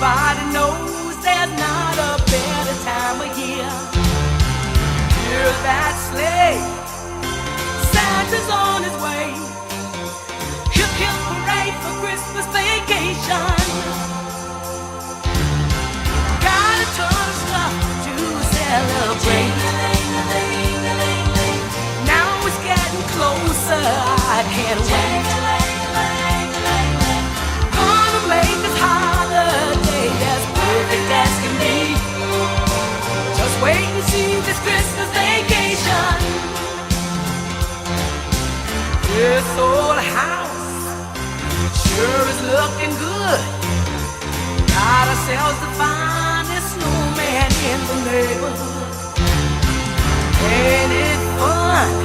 Everybody knows there's not a better time of year. Hear that sleigh, Santa's on his way. Hip hip hooray for Christmas vacation. Got a ton of stuff to celebrate. Now it's getting closer, I can't wait. Gonna make this holiday as perfect as can be. Just wait and see this Christmas vacation. This old house sure is looking good. Got ourselves the finest snowman in the neighborhood. Ain't it fun